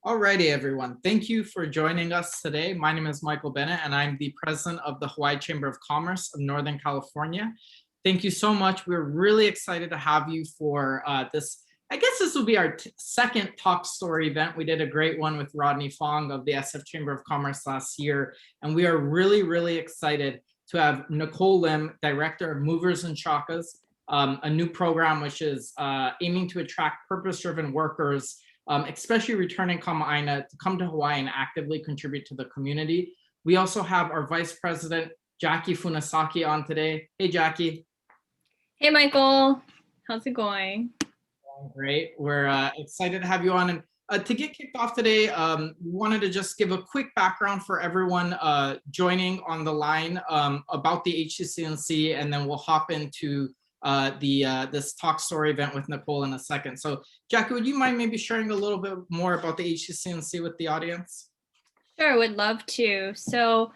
Alrighty, everyone. Thank you for joining us today. My name is Michael Bennett, and I'm the president of the Hawaii Chamber of Commerce of Northern California. Thank you so much. We're really excited to have you for this. I guess this will be our second Talk Story event. We did a great one with Rodney Fong of the SF Chamber of Commerce last year, and we are really, really excited to have Nicole Lim, director of Movers Shakas, a new program which is aiming to attract purpose-driven workers, especially returning Kama'aina, to come to Hawaii and actively contribute to the community. We also have our Vice President, Jackie Funasaki, on today. Hey, Jackie. Hey, Michael. How's it going? Great. We're excited to have you on. And to get kicked off today, we wanted to just give a quick background for everyone joining on the line about the HCCNC, and then we'll hop into this Talk Story event with Nicole in a second. So Jackie, would you mind maybe sharing a little bit more about the HCCNC with the audience? Sure, would love to. So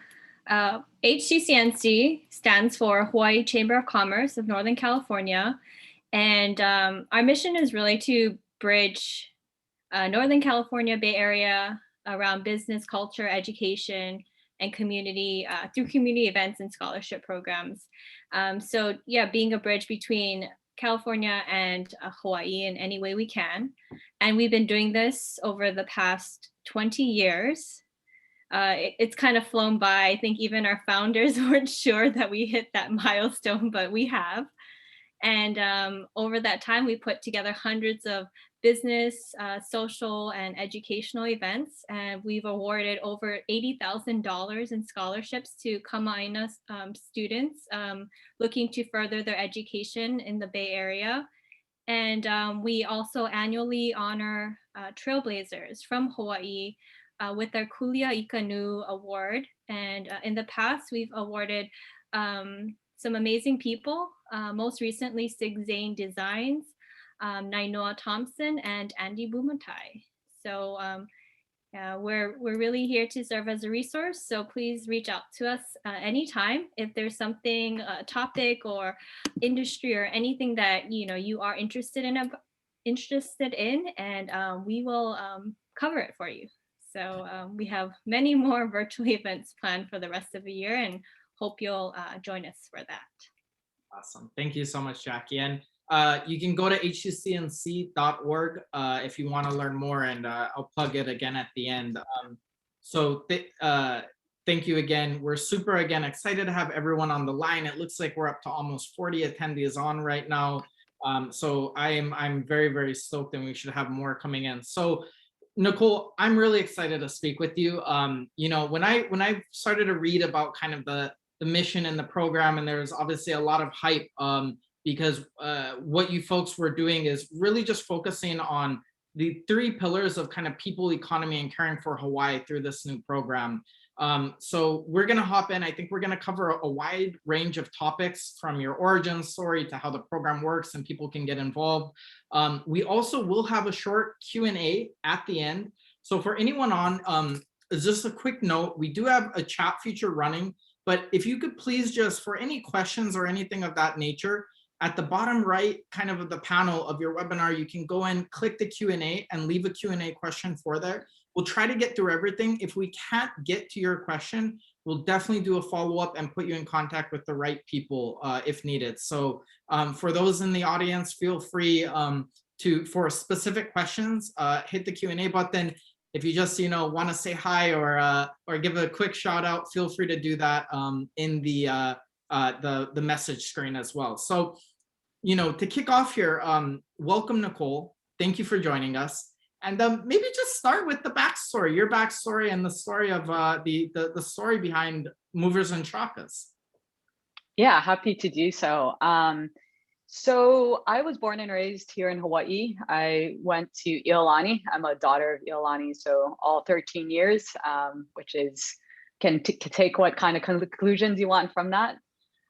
HCCNC stands for Hawaii Chamber of Commerce of Northern California. And our mission is really to bridge Northern California Bay Area around business, culture, education, and community through community events and scholarship programs. So yeah, being a bridge between California and Hawaii in any way we can. And we've been doing this over the past 20 years. It's kind of flown by. I think even our founders weren't sure that we hit that milestone, but we have. And over that time, we put together hundreds of business, social, and educational events. And we've awarded over $80,000 in scholarships to Kama'aina students looking to further their education in the Bay Area. And we also annually honor trailblazers from Hawaii with our Kulia Ikanu Award. And in the past, we've awarded some amazing people, most recently Sig Zane Designs, Nainoa Thompson, and Andy Bumatai. So we're really here to serve as a resource. So please reach out to us anytime if there's something, a topic or industry or anything that you are interested in, and we will cover it for you. So we have many more virtual events planned for the rest of the year, and hope you'll join us for that. Awesome. Thank you so much, Jackie. And you can go to hccnc.org if you want to learn more, and I'll plug it again at the end. Thank you again. We're super, again, excited to have everyone on the line. It looks like we're up to almost 40 attendees on right now. So I'm very, very stoked, and we should have more coming in. So Nicole, I'm really excited to speak with you. When I started to read about kind of the mission and the program, and there's obviously a lot of hype because what you folks were doing is really just focusing on the three pillars of kind of people, economy, and caring for Hawaii through this new program. So we're going to hop in. I think we're going to cover a wide range of topics, from your origin story to how the program works and people can get involved. We also will have a short Q&A at the end. So for anyone on, just a quick note, we do have a chat feature running, but if you could please just, for any questions or anything of that nature, at the bottom right kind of the panel of your webinar, you can go in, click the Q&A, and leave a Q&A question for there. We'll try to get through everything. If we can't get to your question, we'll definitely do a follow-up and put you in contact with the right people if needed. So for those in the audience, feel free for specific questions, hit the Q&A button. If you just want to say hi or give a quick shout out, feel free to do that in the message screen as well. So to kick off here, welcome, Nicole. Thank you for joining us. And maybe just start with the backstory, your backstory, and the story of the story behind Movers Shakas. Yeah, happy to do so. So I was born and raised here in Hawaii. I went to Iolani. I'm a daughter of Iolani, so all 13 years, which can take what kind of conclusions you want from that.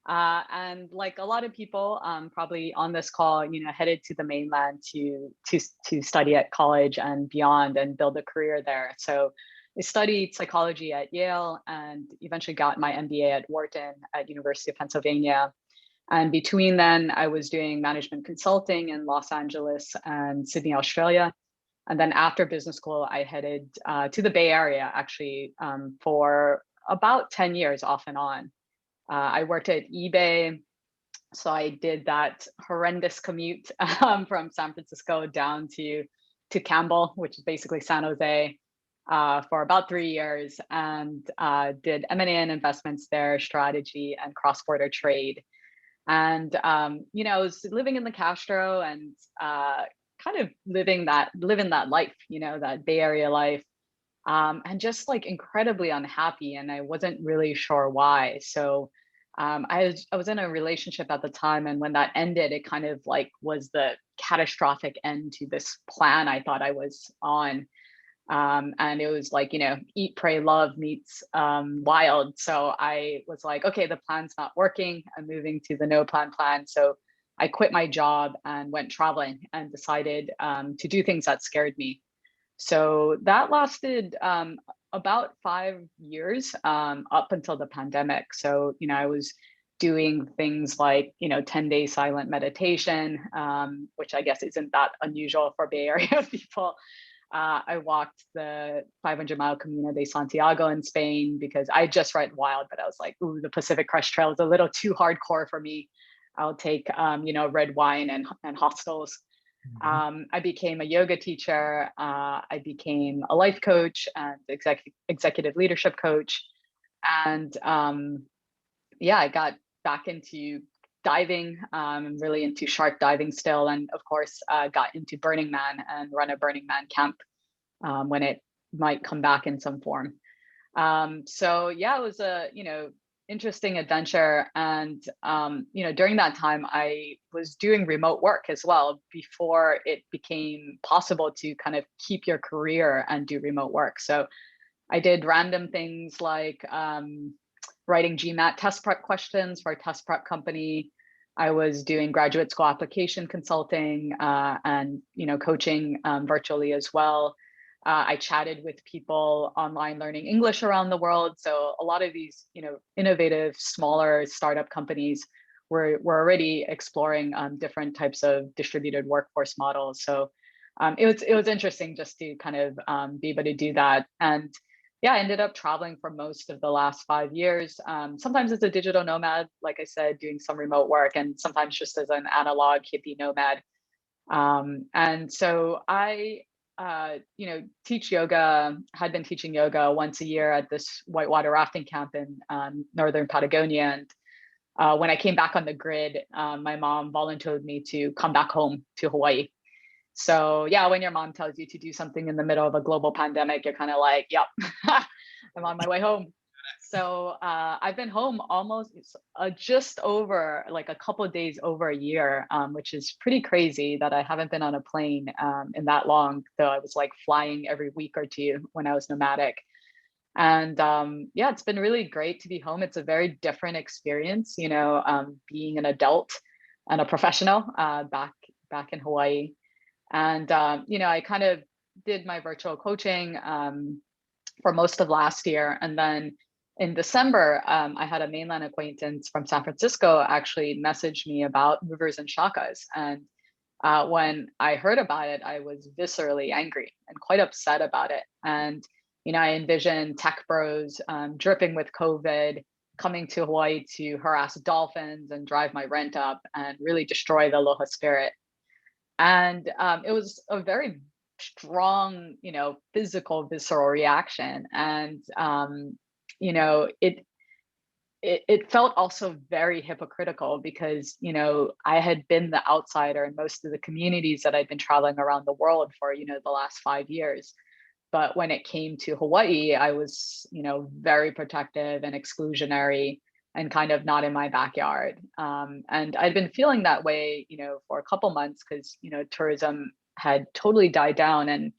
And like a lot of people probably on this call, headed to the mainland to study at college and beyond and build a career there. So I studied psychology at Yale and eventually got my MBA at Wharton at University of Pennsylvania. And between then, I was doing management consulting in Los Angeles and Sydney, Australia. And then after business school, I headed to the Bay Area, actually, for about 10 years off and on. I worked at eBay. So I did that horrendous commute from San Francisco down to Campbell, which is basically San Jose, for about 3 years, and did M&A and investments there, strategy and cross-border trade. And I was living in the Castro and kind of living that life, that Bay Area life, and just like incredibly unhappy, and I wasn't really sure why. So I was in a relationship at the time, and when that ended, it kind of like was the catastrophic end to this plan I thought I was on. And it was like, eat, pray, love meets wild. So I was like, okay, the plan's not working. I'm moving to the no plan plan. So I quit my job and went traveling and decided to do things that scared me. So that lasted about 5 years, up until the pandemic. So, I was doing things like, 10-day silent meditation, which I guess isn't that unusual for Bay Area people. I walked the 500-mile Camino de Santiago in Spain because I just read Wild, but I was like, ooh, the Pacific Crest Trail is a little too hardcore for me. I'll take, red wine and hostels. I became a yoga teacher. I became a life coach and executive leadership coach. And I got back into diving, really into shark diving still. And of course, got into Burning Man and run a Burning Man camp when it might come back in some form. It was a, interesting adventure. And, during that time, I was doing remote work as well before it became possible to kind of keep your career and do remote work. So I did random things like writing GMAT test prep questions for a test prep company. I was doing graduate school application consulting and, coaching virtually as well. I chatted with people online learning English around the world. So a lot of these, innovative, smaller startup companies were already exploring different types of distributed workforce models. So it was interesting just to kind of be able to do that. And I ended up traveling for most of the last 5 years. Sometimes as a digital nomad, like I said, doing some remote work, and sometimes just as an analog hippie nomad. And so I teach yoga, had been teaching yoga once a year at this whitewater rafting camp in northern Patagonia. And when I came back on the grid, my mom volunteered me to come back home to Hawaii. So when your mom tells you to do something in the middle of a global pandemic, you're kind of like, yep, I'm on my way home. So I've been home almost just over like a couple of days over a year, which is pretty crazy that I haven't been on a plane in that long, though I was like flying every week or two when I was nomadic. And it's been really great to be home. It's a very different experience, being an adult and a professional back in Hawaii. And I kind of did my virtual coaching for most of last year, and then in December, I had a mainland acquaintance from San Francisco actually message me about Movers and Shakas. And when I heard about it, I was viscerally angry and quite upset about it. And, I envisioned tech bros dripping with COVID, coming to Hawaii to harass dolphins and drive my rent up and really destroy the aloha spirit. And it was a very strong, physical, visceral reaction. And it felt also very hypocritical because, I had been the outsider in most of the communities that I'd been traveling around the world for, the last 5 years. But when it came to Hawaii, I was, very protective and exclusionary and kind of not in my backyard. And I'd been feeling that way, for a couple months because, tourism had totally died down, and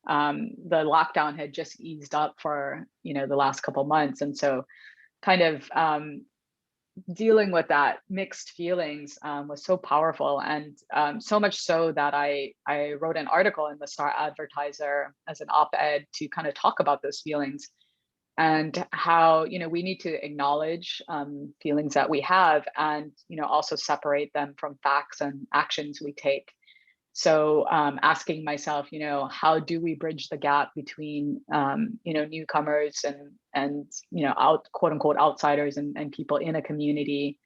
the lockdown had just eased up for, the last couple months. And so kind of dealing with that mixed feelings was so powerful, and so much so that I wrote an article in the Star Advertiser as an op-ed to kind of talk about those feelings and how, we need to acknowledge feelings that we have and, also separate them from facts and actions we take. So asking myself, how do we bridge the gap between, newcomers and quote unquote outsiders and people in a community,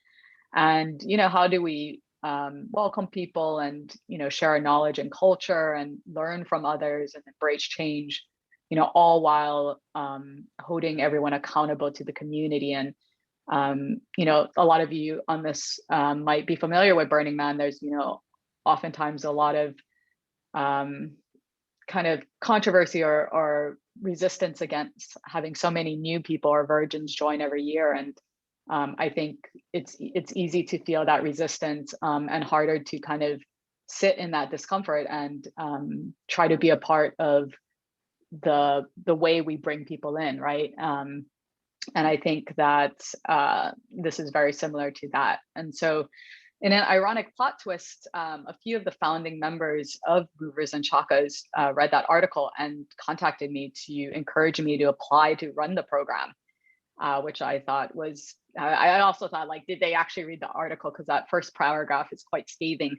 and how do we welcome people and share our knowledge and culture and learn from others and embrace change, all while holding everyone accountable to the community. And a lot of you on this might be familiar with Burning Man. There's oftentimes a lot of kind of controversy or resistance against having so many new people or virgins join every year. And I think it's easy to feel that resistance and harder to kind of sit in that discomfort and try to be a part of the way we bring people in, right? And I think that this is very similar to that. And so in an ironic plot twist, a few of the founding members of Movers and Shakas read that article and contacted me to encourage me to apply to run the program, which I thought was, I also thought, like, did they actually read the article? Because that first paragraph is quite scathing.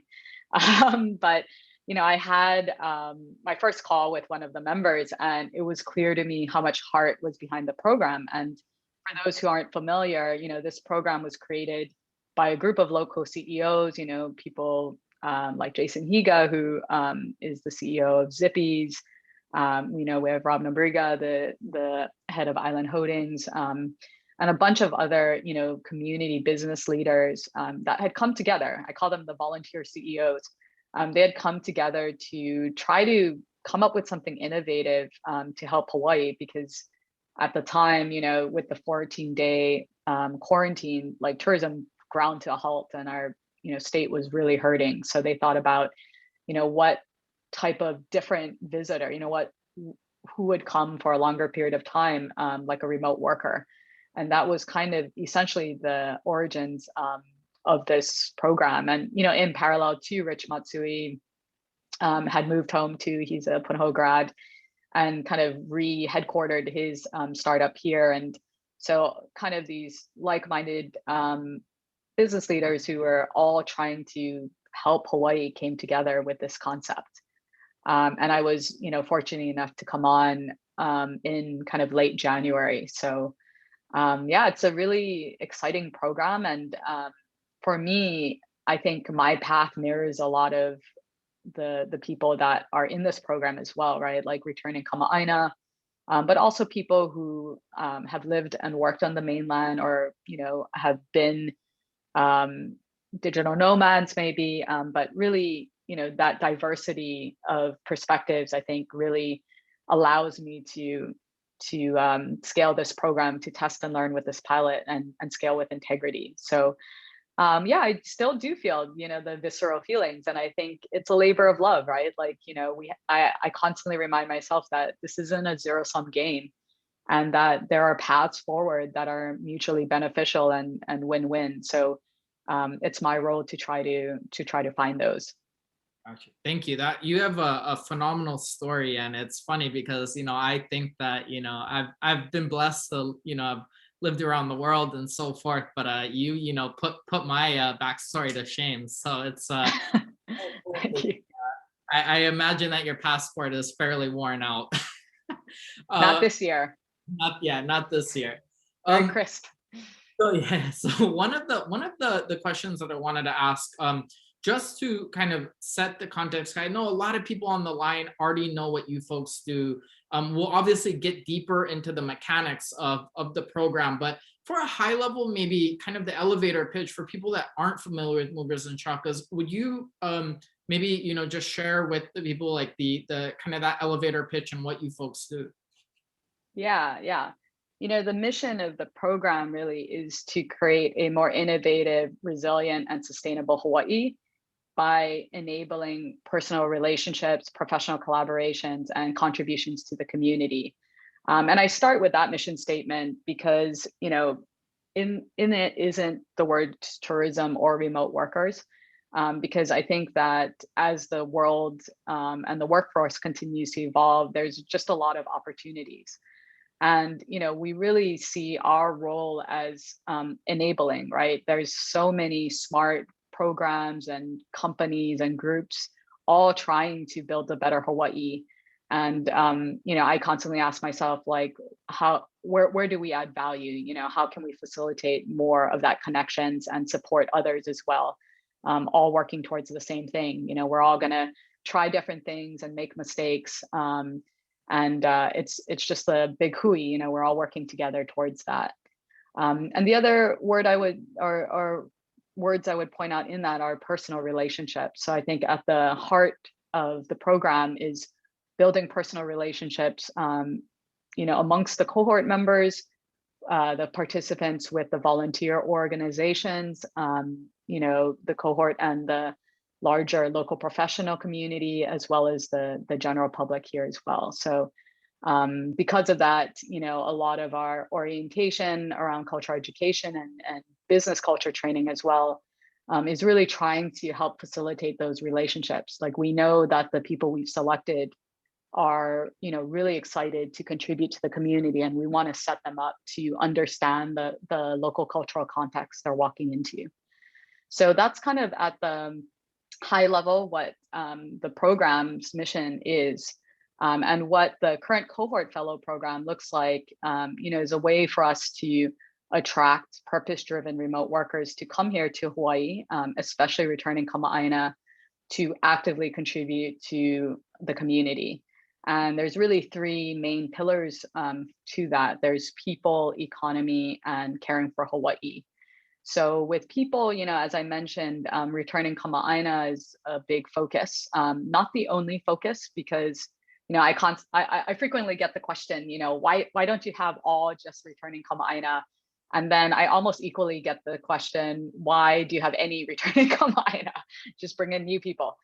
But I had my first call with one of the members, and it was clear to me how much heart was behind the program. And for those who aren't familiar, this program was created by a group of local CEOs, people like Jason Higa, who is the CEO of Zippies. We have Rob Nabriga, the head of Island Holdings, and a bunch of other, community business leaders that had come together. I call them the volunteer CEOs. They had come together to try to come up with something innovative to help Hawaii, because at the time, with the 14-day quarantine, like tourism ground to a halt and our, state was really hurting. So they thought about, what type of different visitor, who would come for a longer period of time, like a remote worker. And that was kind of essentially the origins of this program. And, in parallel to Rich Matsui had moved home too. He's a Punahou grad and kind of re-headquartered his startup here. And so kind of these like-minded business leaders who were all trying to help Hawaii came together with this concept. And I was, fortunate enough to come on in kind of late January. So it's a really exciting program. And for me, I think my path mirrors a lot of the people that are in this program as well, right? Like returning Kama'aina, but also people who have lived and worked on the mainland, or, have been digital nomads maybe, but really, that diversity of perspectives, I think really allows me to scale this program, to test and learn with this pilot and scale with integrity. So I still do feel, the visceral feelings, and I think it's a labor of love, right? Like, I constantly remind myself that this isn't a zero-sum game, and that there are paths forward that are mutually beneficial and win-win. So it's my role to try to find those. Gotcha. Thank you. That you have a phenomenal story, and it's funny because I think that I've been blessed to I've lived around the world and so forth, but you put my backstory to shame. So it's Thank you. I imagine that your passport is fairly worn out. Not this year. Not this year. Very crisp. So one of the questions that I wanted to ask, just to kind of set the context, I know a lot of people on the line already know what you folks do. We'll obviously get deeper into the mechanics of the program, but for a high level, maybe kind of the elevator pitch for people that aren't familiar with Movers and Shakas, would you maybe just share with the people like the kind of that elevator pitch and what you folks do? Yeah. The mission of the program really is to create a more innovative, resilient, and sustainable Hawaii by enabling personal relationships, professional collaborations, and contributions to the community. And I start with that mission statement because, in it isn't the word tourism or remote workers, because I think that as the world and the workforce continues to evolve, there's just a lot of opportunities. And, we really see our role as enabling, right? There's so many smart programs and companies and groups all trying to build a better Hawaii. And I constantly ask myself, like, where do we add value? How can we facilitate more of that connections and support others as well? All working towards the same thing. We're all gonna try different things and make mistakes. And it's just a big hui, we're all working together towards that. And the other word or words I would point out in that are personal relationships. So I think at the heart of the program is building personal relationships, amongst the cohort members, the participants with the volunteer organizations, the cohort and the larger local professional community, as well as the general public here as well. So because of that, a lot of our orientation around cultural education and business culture training as well is really trying to help facilitate those relationships. Like, we know that the people we've selected are really excited to contribute to the community, and we want to set them up to understand the local cultural context they're walking into. So that's kind of at the high level what the program's mission is, and what the current cohort fellow program looks like, is a way for us to attract purpose-driven remote workers to come here to Hawaii, especially returning kama'aina, to actively contribute to the community. And there's really three main pillars to that. There's people, economy, and caring for Hawaii. So with people, as I mentioned, returning kama'aina is a big focus, not the only focus, because I frequently get the question, why don't you have all just returning kama'aina? And then I almost equally get the question, why do you have any returning kama'aina? Just bring in new people.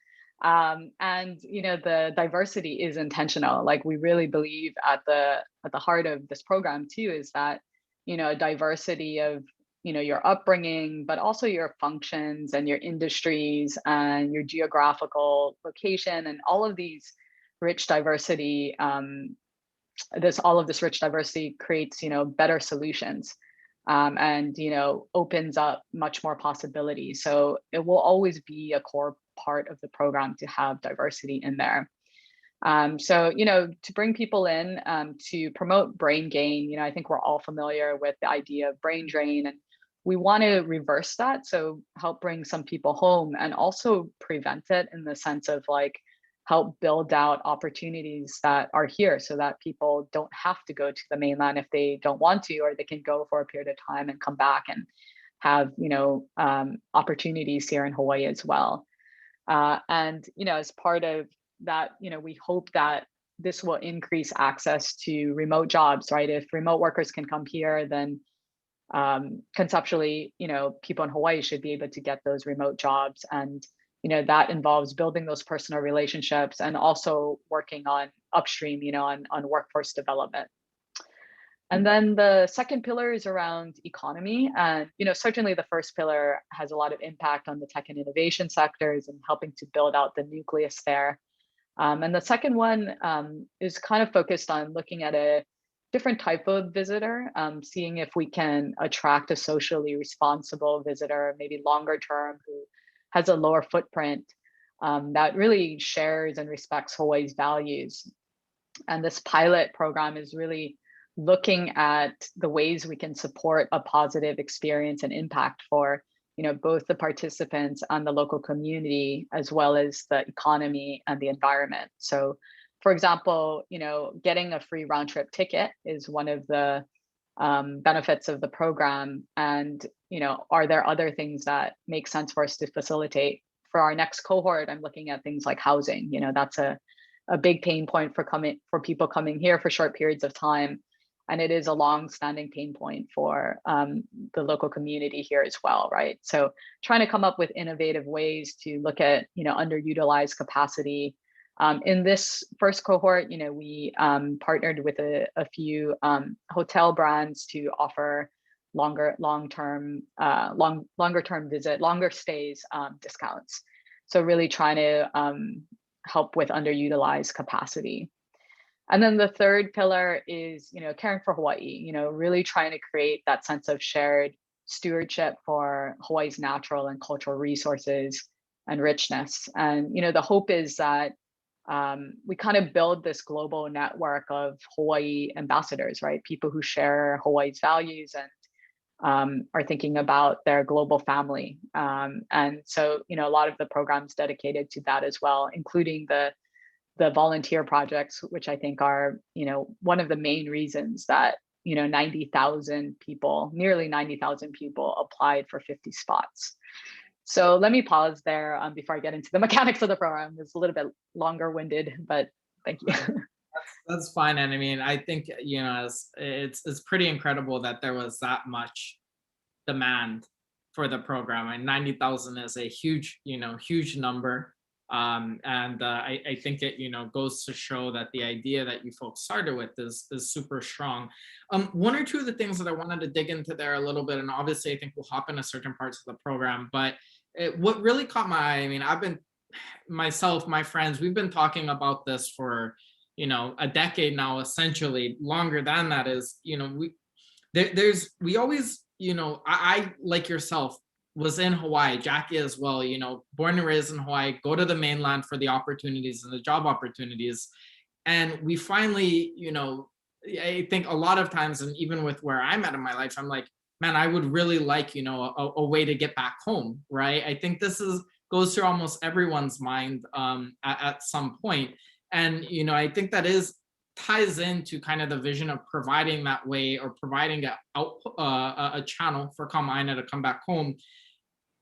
And the diversity is intentional. Like, we really believe at the heart of this program too is that diversity of your upbringing, but also your functions and your industries and your geographical location, and all of these rich diversity. All of this rich diversity creates better solutions, and opens up much more possibilities. So it will always be a core part of the program to have diversity in there. So to bring people in, to promote brain gain, I think we're all familiar with the idea of brain drain, and we want to reverse that. So help bring some people home, and also prevent it in the sense of like help build out opportunities that are here so that people don't have to go to the mainland if they don't want to, or they can go for a period of time and come back and have opportunities here in Hawaii as well. And as part of that, we hope that this will increase access to remote jobs, right? If remote workers can come here, then conceptually, people in Hawaii should be able to get those remote jobs. And that involves building those personal relationships and also working on upstream, on workforce development. And then the second pillar is around economy. And certainly the first pillar has a lot of impact on the tech and innovation sectors and helping to build out the nucleus there. And the second one is kind of focused on looking at a different type of visitor, seeing if we can attract a socially responsible visitor, maybe longer term, who has a lower footprint, that really shares and respects Hawaii's values. And this pilot program is really looking at the ways we can support a positive experience and impact for both the participants and the local community, as well as the economy and the environment. So for example, getting a free round trip ticket is one of the benefits of the program. And are there other things that make sense for us to facilitate? For our next cohort, I'm looking at things like housing. That's a big pain point for people coming here for short periods of time. And it is a long-standing pain point for the local community here as well, right? So trying to come up with innovative ways to look at underutilized capacity. In this first cohort, we partnered with a few hotel brands to offer longer stays discounts. So really trying to help with underutilized capacity. And then the third pillar is, caring for Hawaii, really trying to create that sense of shared stewardship for Hawaii's natural and cultural resources, and richness. And, the hope is that we kind of build this global network of Hawaii ambassadors, right? People who share Hawaii's values and are thinking about their global family. And so, a lot of the programs dedicated to that as well, including the volunteer projects, which I think are, one of the main reasons that, 90,000 people, nearly 90,000 people applied for 50 spots. So let me pause there before I get into the mechanics of the program. It's a little bit longer winded, but thank you. That's fine. And I mean, I think, it's pretty incredible that there was that much demand for the program. And 90,000 is a huge, huge number. I think it, goes to show that the idea that you folks started with is super strong. One or two of the things that I wanted to dig into there a little bit, and obviously I think we'll hop into certain parts of the program, but what really caught my eye, I mean, I've been, myself, my friends, we've been talking about this for, a decade now, essentially longer than that is, we always, I like yourself, was in Hawaii, Jackie as well, born and raised in Hawaii, go to the mainland for the opportunities and the job opportunities. And we finally, I think a lot of times, and even with where I'm at in my life, I'm like, man, I would really like, a way to get back home, right? I think this goes through almost everyone's mind at some point. And, I think that ties into kind of the vision of providing that way, or providing a channel for Kama'aina to come back home.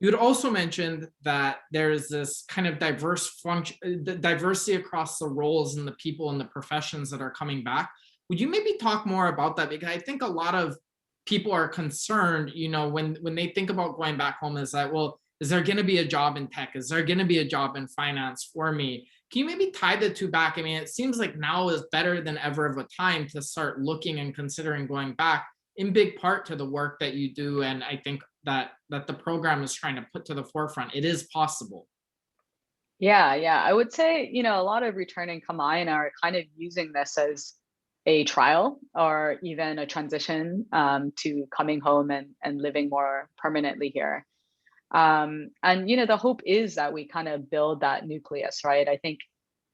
You had also mentioned that there's this kind of diversity across the roles and the people and the professions that are coming back. Would you maybe talk more about that? Because I think a lot of people are concerned, when they think about going back home, is that, well, is there going to be a job in tech? Is there going to be a job in finance for me? Can you maybe tie the two back? I mean, it seems like now is better than ever of a time to start looking and considering going back, in big part to the work that you do. And I think that the program is trying to put to the forefront. It is possible. Yeah. I would say, a lot of returning Kama'aina are kind of using this as a trial or even a transition to coming home and living more permanently here. And, the hope is that we kind of build that nucleus, right? I think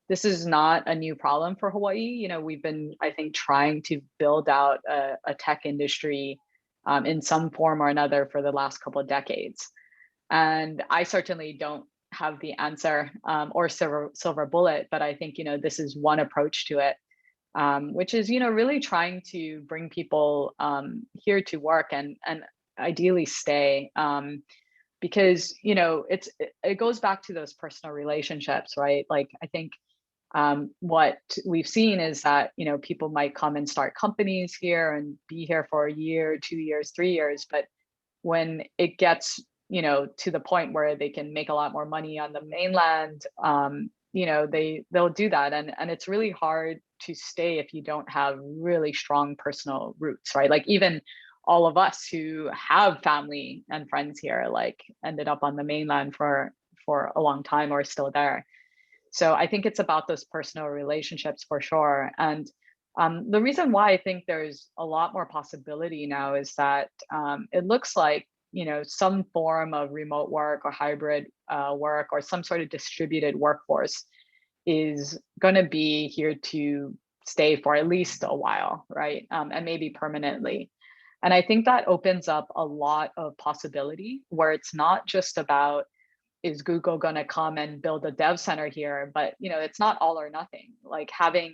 this is not a new problem for Hawaii. We've been, I think, trying to build out a tech industry in some form or another for the last couple of decades. And I certainly don't have the answer or silver bullet, but I think, this is one approach to it, which is, really trying to bring people here to work and ideally stay. Because, it goes back to those personal relationships, right? Like, I think what we've seen is that, people might come and start companies here and be here for a year, 2 years, 3 years. But when it gets, to the point where they can make a lot more money on the mainland, they'll do that. And it's really hard to stay if you don't have really strong personal roots, right? Like, even all of us who have family and friends here, like, ended up on the mainland for a long time or still there. So I think it's about those personal relationships for sure. And the reason why I think there's a lot more possibility now is that it looks like, some form of remote work or hybrid work or some sort of distributed workforce is going to be here to stay for at least a while, right? And maybe permanently. And I think that opens up a lot of possibility where it's not just about, is Google going to come and build a dev center here? But, it's not all or nothing. Like, having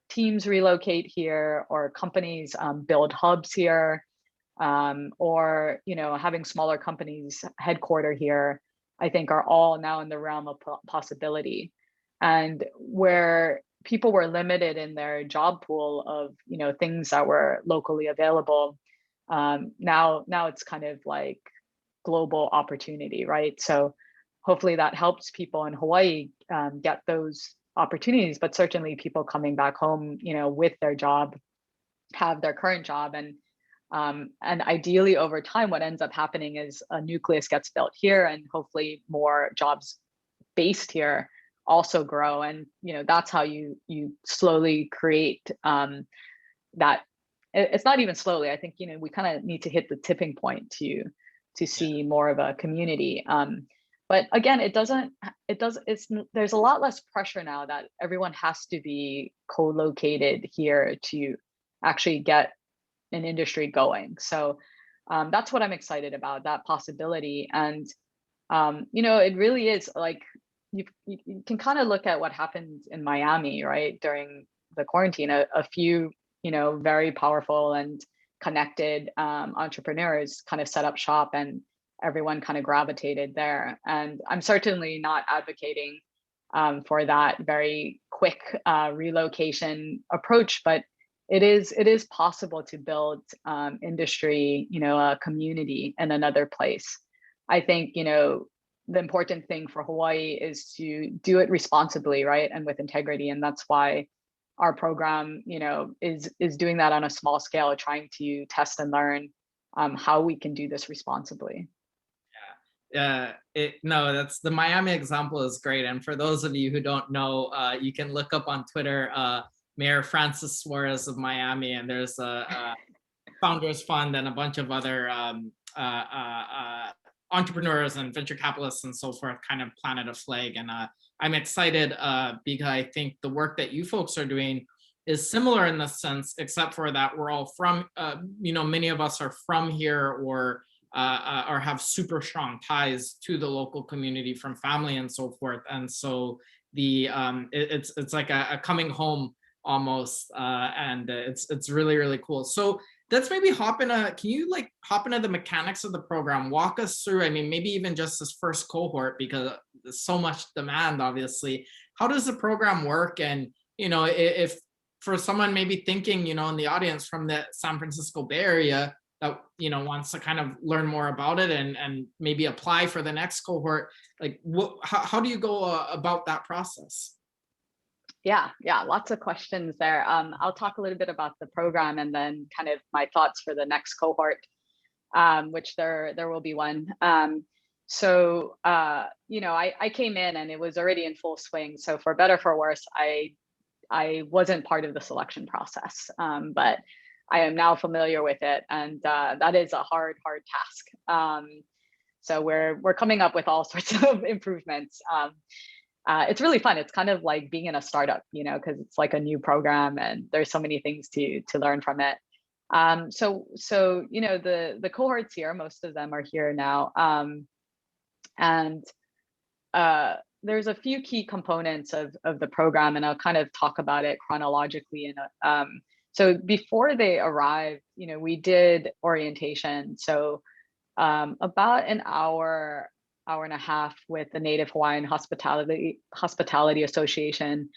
teams relocate here, or companies build hubs here, or, having smaller companies headquarter here, I think are all now in the realm of possibility. And where people were limited in their job pool of, things that were locally available, now it's kind of like global opportunity, right? So hopefully that helps people in Hawaii get those opportunities, but certainly people coming back home, with their job, have their current job. And ideally over time, what ends up happening is a nucleus gets built here, and hopefully more jobs based here also grow. And, that's how you slowly create that. It's not even slowly. I think, we kind of need to hit the tipping point to see more of a community. But again, there's a lot less pressure now that everyone has to be co-located here to actually get an industry going. So that's what I'm excited about, that possibility. And it really is like you can kind of look at what happened in Miami, right, during the quarantine. A few, very powerful and connected entrepreneurs kind of set up shop, and everyone kind of gravitated there. And I'm certainly not advocating for that very quick relocation approach, but it is possible to build industry, a community in another place. I think, the important thing for Hawaii is to do it responsibly, right, and with integrity. And that's why our program, is doing that on a small scale, trying to test and learn how we can do this responsibly. No, that's the Miami example is great. And for those of you who don't know, you can look up on Twitter, Mayor Francis Suarez of Miami, and there's a Founders Fund and a bunch of other entrepreneurs and venture capitalists and so forth kind of planted a flag. And I'm excited because I think the work that you folks are doing is similar in the sense, except for that we're all from, many of us are from here or have super strong ties to the local community from family and so forth. And so it's like a coming home almost, and it's really, really cool. So let's maybe can you hop into the mechanics of the program, walk us through, I mean, maybe even just this first cohort, because there's so much demand, obviously. How does the program work? And, if for someone maybe thinking, in the audience from the San Francisco Bay Area that, wants to kind of learn more about it and maybe apply for the next cohort, like how do you go about that process? Yeah, lots of questions there. I'll talk a little bit about the program and then kind of my thoughts for the next cohort, which there will be one. So I came in and it was already in full swing. So for better for worse, I wasn't part of the selection process, but I am now familiar with it, and that is a hard task. So we're coming up with all sorts of improvements. It's really fun. It's kind of like being in a startup, because it's like a new program and there's so many things to learn from it. So the cohorts here, most of them are here now, and there's a few key components of the program, and I'll kind of talk about it chronologically. So before they arrived, we did orientation. So about an hour and a half with the Native Hawaiian Hospitality Association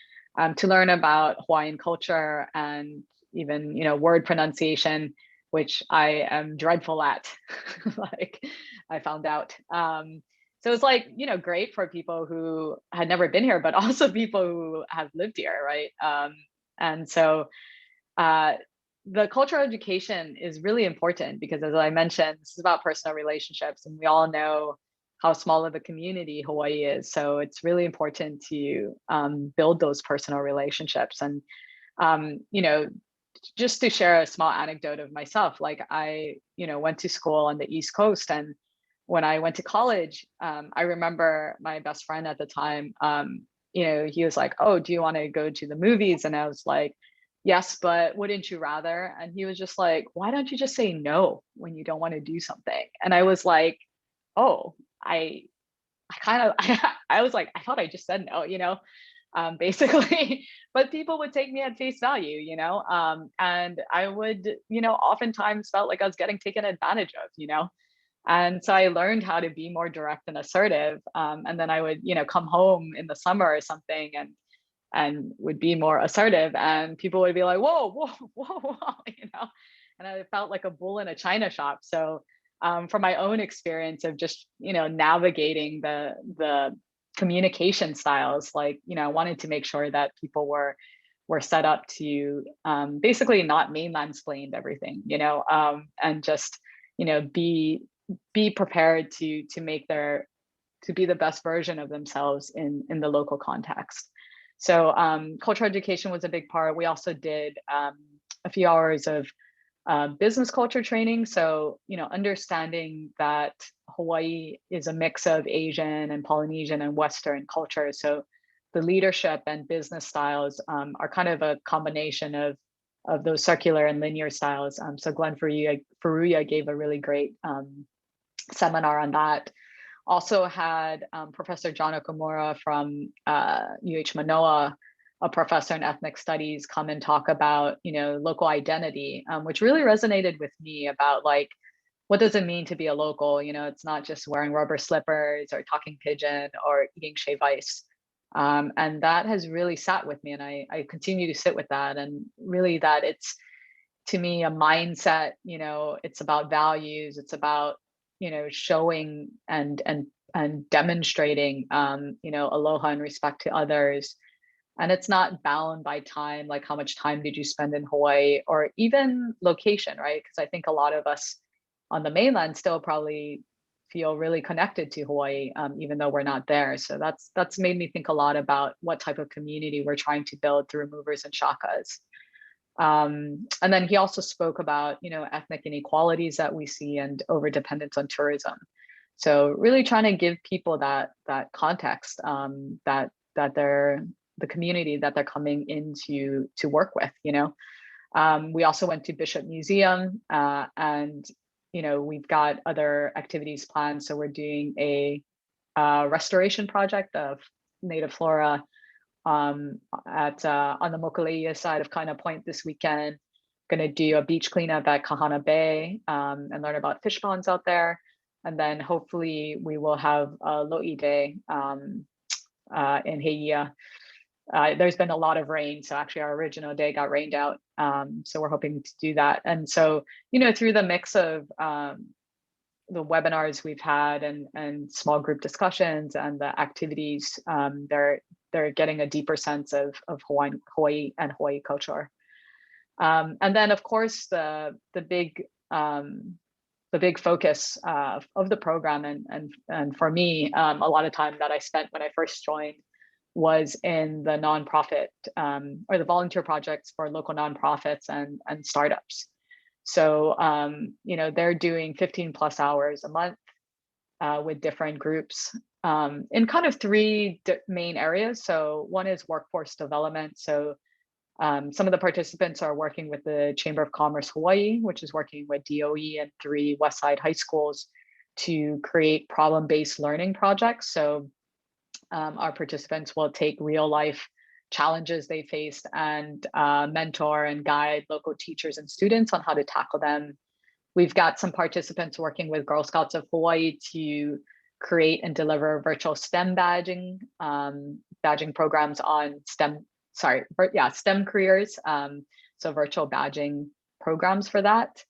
to learn about Hawaiian culture and even, word pronunciation, which I am dreadful at, like I found out. So it's like, great for people who had never been here, but also people who have lived here, right? And so the cultural education is really important because, as I mentioned, this is about personal relationships, and we all know how small of a community Hawaii is. So it's really important to build those personal relationships. And, just to share a small anecdote of myself, like I, went to school on the East Coast, and when I went to college, I remember my best friend at the time, he was like, "Oh, do you want to go to the movies?" And I was like, "Yes, but wouldn't you rather?" And he was just like, "Why don't you just say no when you don't want to do something?" And I was like, "Oh, I was like, I thought I just said no, basically." But people would take me at face value, and I would, oftentimes felt like I was getting taken advantage of. And so I learned how to be more direct and assertive. And then I would, come home in the summer or something and would be more assertive, and people would be like, whoa, and I felt like a bull in a china shop. So from my own experience of just, navigating the communication styles, like, I wanted to make sure that people were set up to basically not mainland-splained everything, and just, be prepared to be the best version of themselves in the local context. So cultural education was a big part. We also did a few hours of business culture training. So, understanding that Hawaii is a mix of Asian and Polynesian and Western culture. So the leadership and business styles are kind of a combination of those circular and linear styles. So Glenn Furuya gave a really great seminar on that. Also had Professor John Okamura from UH Manoa, a professor in ethnic studies, come and talk about, local identity, which really resonated with me about like, what does it mean to be a local? It's not just wearing rubber slippers or talking pidgin or eating shave ice. And that has really sat with me, and I continue to sit with that. And really that it's, to me, a mindset, it's about values, it's about, showing and demonstrating, aloha and respect to others. And it's not bound by time, like how much time did you spend in Hawaii, or even location, right? Because I think a lot of us on the mainland still probably feel really connected to Hawaii, even though we're not there. So that's made me think a lot about what type of community we're trying to build through Movers and Shakas. And then he also spoke about, ethnic inequalities that we see and overdependence on tourism. So really trying to give people that context, that they're the community that they're coming in to work with. We also went to Bishop Museum, and we've got other activities planned. So we're doing a restoration project of native flora on the Mokuleia side of Kaina Point this weekend. Going to do a beach cleanup at Kahana Bay and learn about fish ponds out there. And then hopefully we will have a Lo'i Day in Heia. There's been a lot of rain, so actually our original day got rained out. So we're hoping to do that. And so, through the mix of the webinars we've had and small group discussions and the activities, they're getting a deeper sense of Hawaii and Hawaii culture. And then, of course, the big focus of the program and for me, a lot of time that I spent when I first joined was in the nonprofit or the volunteer projects for local nonprofits and startups. So, they're doing 15 plus hours a month with different groups in kind of three main areas. So one is workforce development. So some of the participants are working with the Chamber of Commerce Hawaii, which is working with DOE and 3 Westside high schools to create problem-based learning projects. So our participants will take real life challenges they faced and mentor and guide local teachers and students on how to tackle them. We've got some participants working with Girl Scouts of Hawaii to create and deliver virtual STEM badging programs on STEM careers. So virtual badging programs for that.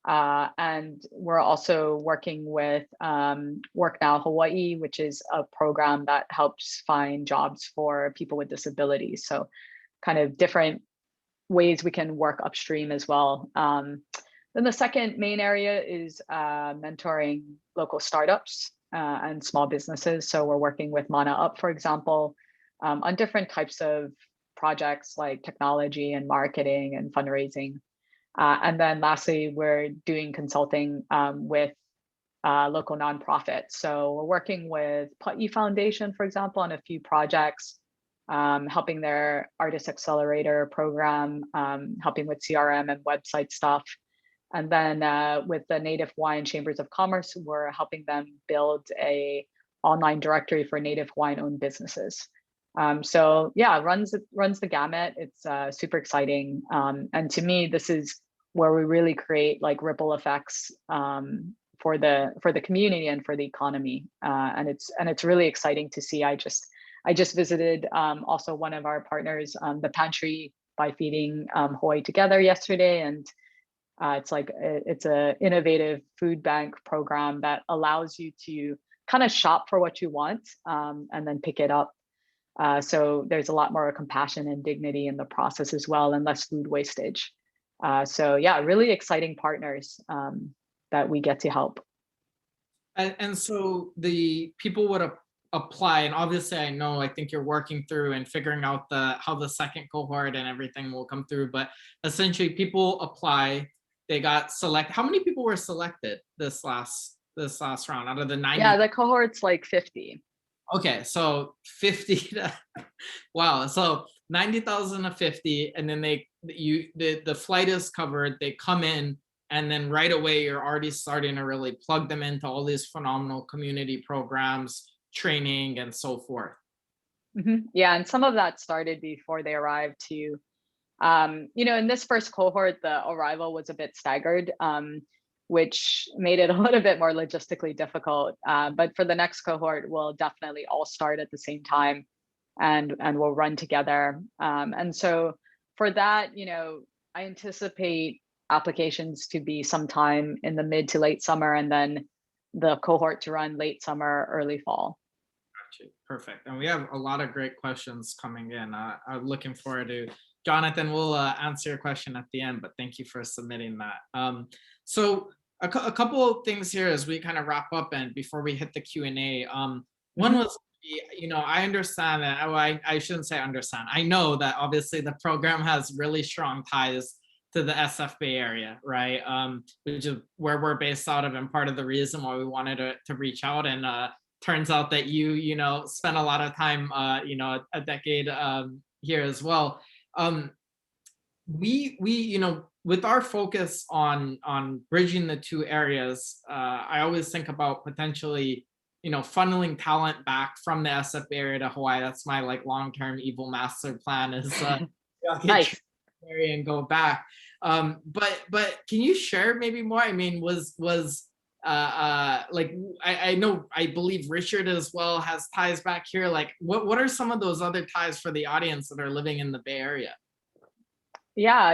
And we're also working with Work Now Hawaii, which is a program that helps find jobs for people with disabilities. So kind of different ways we can work upstream as well. Then the second main area is mentoring local startups and small businesses. So we're working with Mana Up, for example, on different types of projects like technology and marketing and fundraising. And then lastly, we're doing consulting with local nonprofits. So we're working with Pa'i Foundation, for example, on a few projects, helping their Artist Accelerator program, helping with CRM and website stuff. And then with the Native Hawaiian Chambers of Commerce, we're helping them build a online directory for Native Hawaiian-owned businesses. So yeah, runs the gamut. It's super exciting. And to me, this is where we really create like ripple effects for the community and for the economy. And it's really exciting to see. I just visited also one of our partners, the Pantry by Feeding Hawaii Together yesterday, and it's a innovative food bank program that allows you to kind of shop for what you want and then pick it up. So there's a lot more compassion and dignity in the process as well, and less food wastage. So yeah, really exciting partners that we get to help. And so the people would apply, and obviously I think you're working through and figuring out how the second cohort and everything will come through, but essentially people apply, they got selected. How many people were selected this last this last round out of the 90? Yeah, the cohort's like 50. Okay, so 50 to, wow, so 90,000 to 50, and then the flight is covered, they come in, and then right away you're already starting to really plug them into all these phenomenal community programs, training, and so forth. Yeah, and some of that started before they arrived too. In this first cohort, the arrival was a bit staggered, which made it a little bit more logistically difficult. But for the next cohort, we'll definitely all start at the same time and we'll run together. And so for that, I anticipate applications to be sometime in the mid to late summer, and then the cohort to run late summer, early fall. Gotcha. Perfect. And we have a lot of great questions coming in. I'm looking forward to, Jonathan, we'll answer your question at the end, but thank you for submitting that. So a couple of things here as we kind of wrap up and before we hit the Q&A. One was, I understand that, I shouldn't say understand. I know that obviously the program has really strong ties to the SF Bay Area, right? Which is where we're based out of, and part of the reason why we wanted to reach out. And turns out that you spent a lot of time, a decade here as well. We with our focus on bridging the two areas, I always think about potentially, funneling talent back from the SF Bay Area to Hawaii. That's my long-term evil master plan is Nice. area and go back. But can you share maybe more? I mean, I believe Richard as well has ties back here. Like, what are some of those other ties for the audience that are living in the Bay Area? Yeah,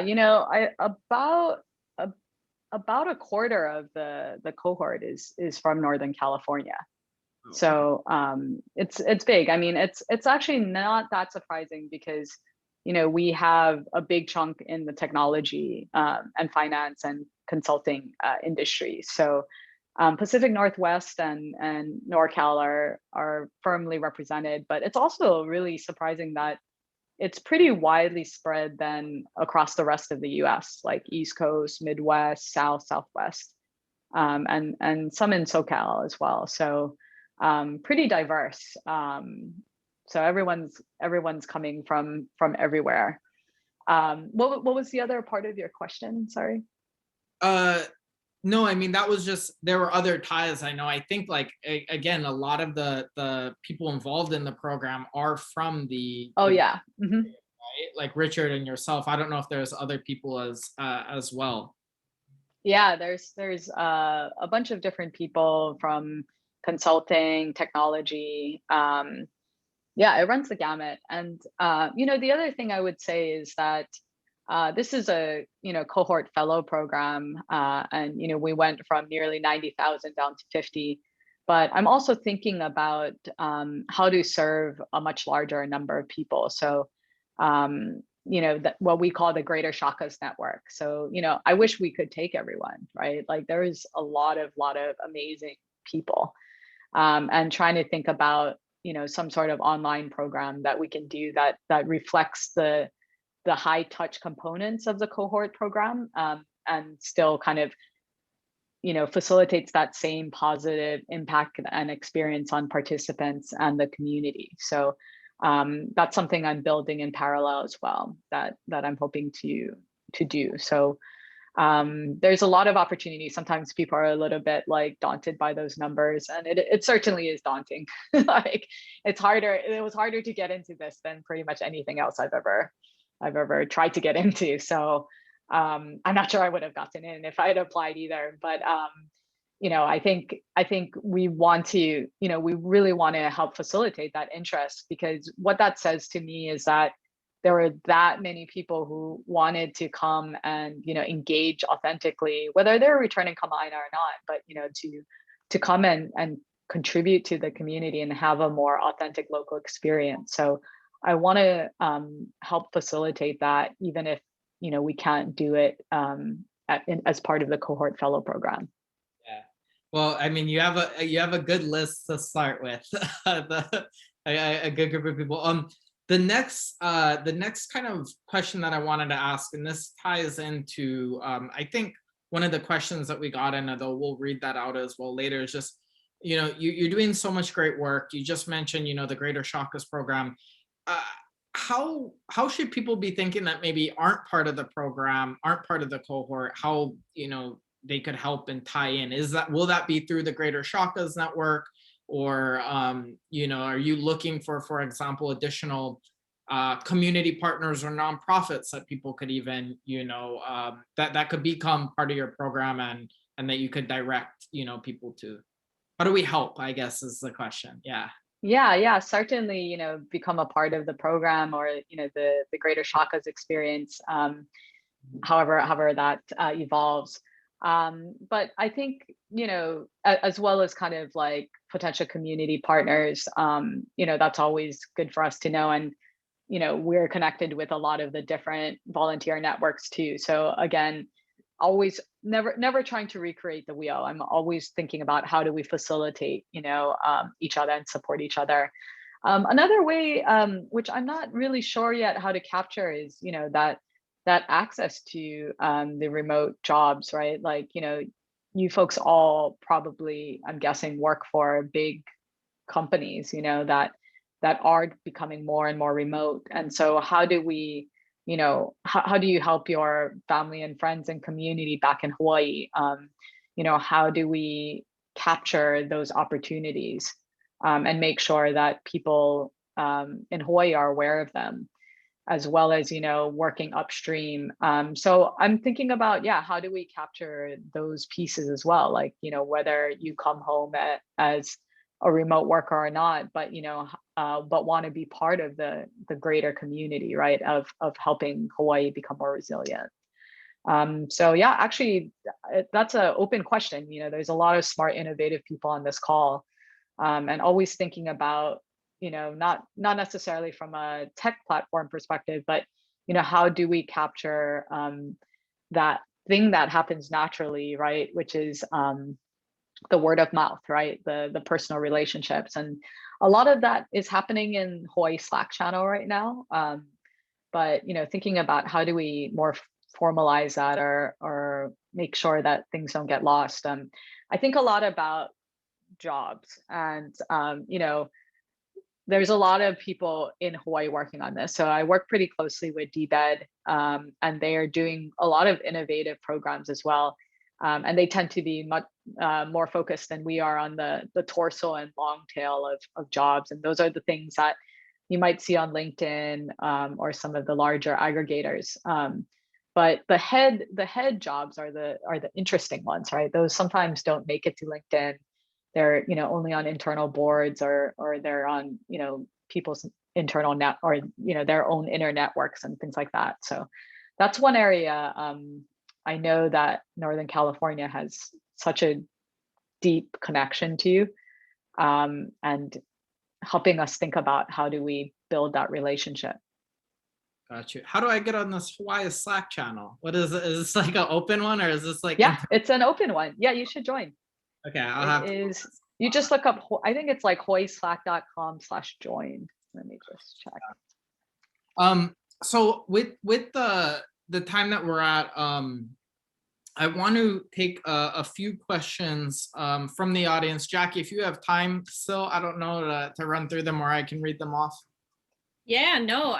about a quarter of the cohort is from Northern California. Okay. So it's big. I mean, it's actually not that surprising because we have a big chunk in the technology and finance and consulting industry. So Pacific Northwest and NorCal are firmly represented, but it's also really surprising that it's pretty widely spread then across the rest of the US, like East Coast, Midwest, South, Southwest, and some in SoCal as well. So pretty diverse. So everyone's coming from everywhere. What was the other part of your question? Sorry. No, I mean, that was just, there were other ties. I know, I think again, a lot of the people involved in the program are from the, yeah. Right? Like Richard and yourself. I don't know if there's other people as well. Yeah, there's a bunch of different people from consulting, technology. Yeah, it runs the gamut. And the other thing I would say is that this is a cohort fellow program, and we went from nearly 90,000 down to 50. But I'm also thinking about how to serve a much larger number of people. So what we call the Greater Shakas network. So I wish we could take everyone, right? Like there is a lot of amazing people, and trying to think about some sort of online program that we can do that reflects the high touch components of the cohort program, and still kind of facilitates that same positive impact and experience on participants and the community. So that's something I'm building in parallel as well, that I'm hoping to do. So there's a lot of opportunity. Sometimes people are a little bit daunted by those numbers, and it certainly is daunting. It was harder to get into this than pretty much anything else I've ever tried to get into. So I'm not sure I would have gotten in if I had applied either. But I think we want to, we really want to help facilitate that interest, because what that says to me is that there were that many people who wanted to come and engage authentically, whether they're returning Kama'aina or not, but to come and contribute to the community and have a more authentic local experience. So I want to help facilitate that, even if we can't do it as part of the cohort fellow program. Yeah, well, I mean, you have a good list to start with. A good group of people. The next kind of question that I wanted to ask, and this ties into I think one of the questions that we got in, although we'll read that out as well later, is just, you're doing so much great work. You just mentioned, the Greater Shakas program. Uh, how should people be thinking that maybe aren't part of the program, aren't part of the cohort, how, they could help and tie in? Will that be through the Greater Shakas network? Or, are you looking for example, additional community partners or nonprofits that people could even, that could become part of your program and that you could direct, people to? How do we help, I guess, is the question. Yeah. Yeah, certainly, become a part of the program, or, the Greater Shakas experience, however that evolves. But I think, as well as kind of like potential community partners, that's always good for us to know. And, we're connected with a lot of the different volunteer networks too. So again, always never trying to recreate the wheel. I'm always thinking about how do we facilitate, each other and support each other. Another way, which I'm not really sure yet how to capture, is, that access to the remote jobs, right? Like, you folks all probably, I'm guessing, work for big companies, that are becoming more and more remote. And so how do we, how do you help your family and friends and community back in Hawaii? How do we capture those opportunities, and make sure that people in Hawaii are aware of them, as well as, working upstream. So I'm thinking about, how do we capture those pieces as well? Like, whether you come home as a remote worker or not, but, but want to be part of the greater community, right? Of helping Hawaii become more resilient. So yeah, actually, that's an open question. There's a lot of smart, innovative people on this call, and always thinking about, not necessarily from a tech platform perspective, but, how do we capture that thing that happens naturally, right? Which is the word of mouth, right? The personal relationships. And a lot of that is happening in Hawaii Slack channel right now. But, thinking about how do we more formalize that, or make sure that things don't get lost. I think a lot about jobs, and, there's a lot of people in Hawaii working on this. So I work pretty closely with DBED, and they are doing a lot of innovative programs as well. And they tend to be much more focused than we are on the torso and long tail of jobs. And those are the things that you might see on LinkedIn, or some of the larger aggregators. But the head jobs are the interesting ones, right? Those sometimes don't make it to LinkedIn. They're, only on internal boards, or they're on, people's internal net, or, their own inner networks and things like that. So that's one area. I know that Northern California has such a deep connection to, and helping us think about how do we build that relationship. Got you. How do I get on this Hawaii Slack channel? What is it? Is this like an open one, or is this like? Yeah, it's an open one. Yeah, you should join. Okay, I'll have to. You just look up, I think it's like hawaiislack.com/join. Let me just check. So with the time that we're at, I want to take a few questions from the audience. Jackie, if you have time still, I don't know, to run through them, or I can read them off. Yeah, no,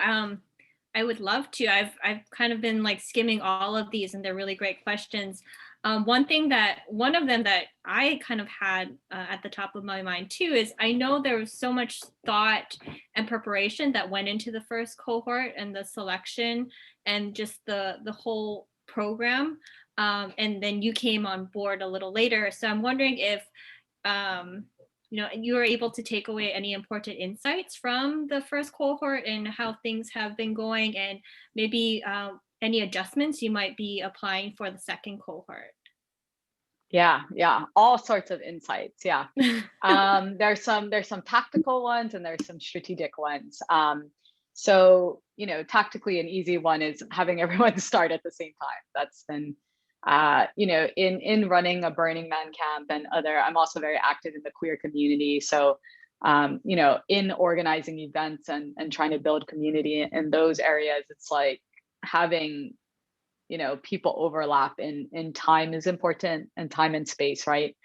I would love to. I've kind of been like skimming all of these, and they're really great questions. One of them that I kind of had at the top of my mind too is, I know there was so much thought and preparation that went into the first cohort and the selection and just the whole program. And then you came on board a little later. So I'm wondering if, you were able to take away any important insights from the first cohort and how things have been going, and maybe any adjustments you might be applying for the second cohort. Yeah, all sorts of insights. Yeah. There's some tactical ones, and there's some strategic ones. So, tactically, an easy one is having everyone start at the same time. That's been, in running a Burning Man camp and I'm also very active in the queer community. So, in organizing events and trying to build community in those areas, it's like having people overlap in time is important, and time and space, right?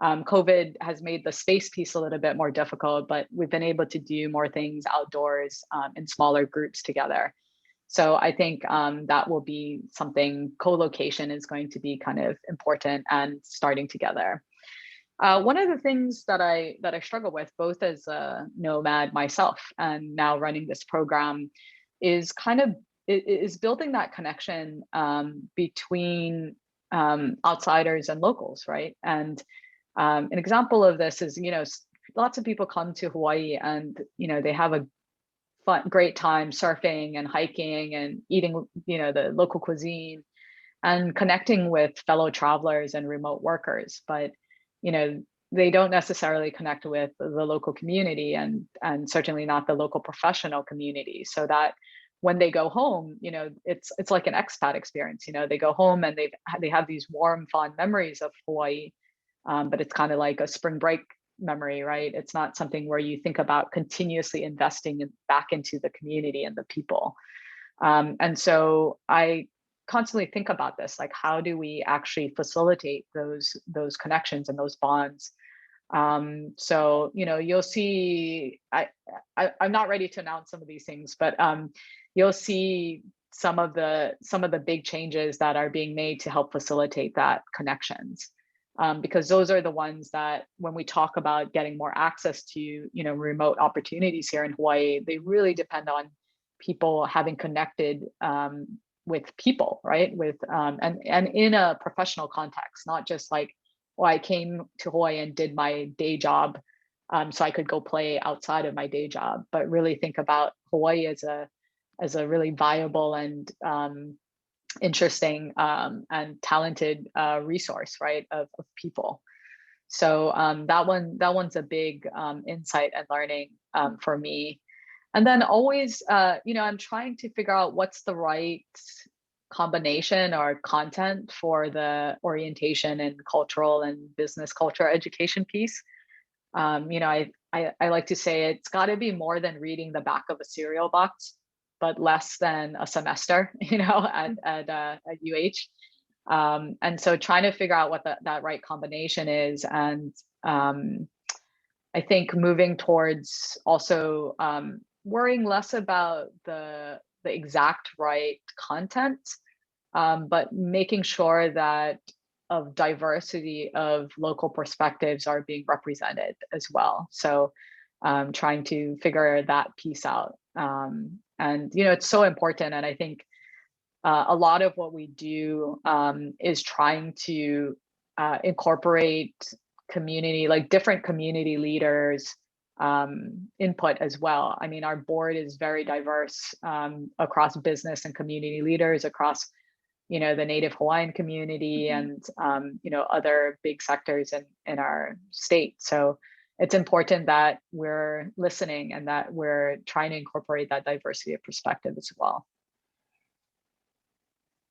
COVID has made the space piece a little bit more difficult, but we've been able to do more things outdoors in smaller groups together. So I think that will be something. Co-location is going to be kind of important and starting together. One of the things that I struggle with, both as a nomad myself and now running this program, is building that connection between outsiders and locals, right? And an example of this is, lots of people come to Hawaii and, they have a great time surfing and hiking and eating, the local cuisine and connecting with fellow travelers and remote workers. But, they don't necessarily connect with the local community and certainly not the local professional community. So that when they go home, it's like an expat experience. They go home and they have these warm, fond memories of Hawaii, but it's kind of like a spring break memory, right? It's not something where you think about continuously investing back into the community and the people. And so I constantly think about this, like, how do we actually facilitate those connections and those bonds? So you'll see. I'm not ready to announce some of these things, but you'll see some of the big changes that are being made to help facilitate that connections. Because those are the ones that, when we talk about getting more access to remote opportunities here in Hawaii, they really depend on people having connected with people, right? With and in a professional context, not just like, well, I came to Hawaii and did my day job, so I could go play outside of my day job, but really think about Hawaii as a really viable and interesting and talented resource, right, of people. So that one's a big insight and learning for me. And then always, I'm trying to figure out what's the right combination or content for the orientation and cultural and business culture education piece. I like to say it's got to be more than reading the back of a cereal box, but less than a semester, at UH. And so trying to figure out what that right combination is. And I think moving towards also worrying less about the exact right content, but making sure that of diversity of local perspectives are being represented as well. So trying to figure that piece out. And it's so important. And I think a lot of what we do is trying to incorporate community, like different community leaders input as well. I mean, our board is very diverse across business and community leaders, across the Native Hawaiian community and other big sectors in our state. So it's important that we're listening and that we're trying to incorporate that diversity of perspective as well.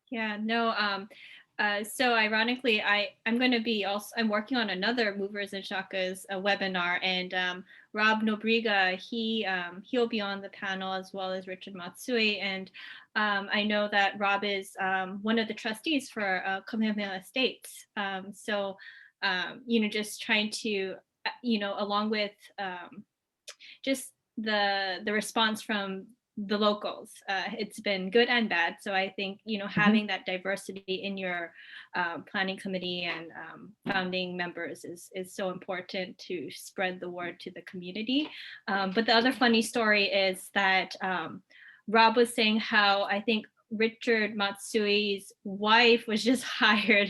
Yeah, no, so ironically, I'm going to be I'm working on another Movers and Shakas webinar, and Rob Nobriga, he'll be on the panel, as well as Richard Matsui. And I know that Rob is one of the trustees for Kamehameha Estates. So, just trying to, along with just the response from the locals, it's been good and bad. So I think having that diversity in your planning committee and founding members is so important to spread the word to the community. But the other funny story is that Rob was saying how I think Richard Matsui's wife was just hired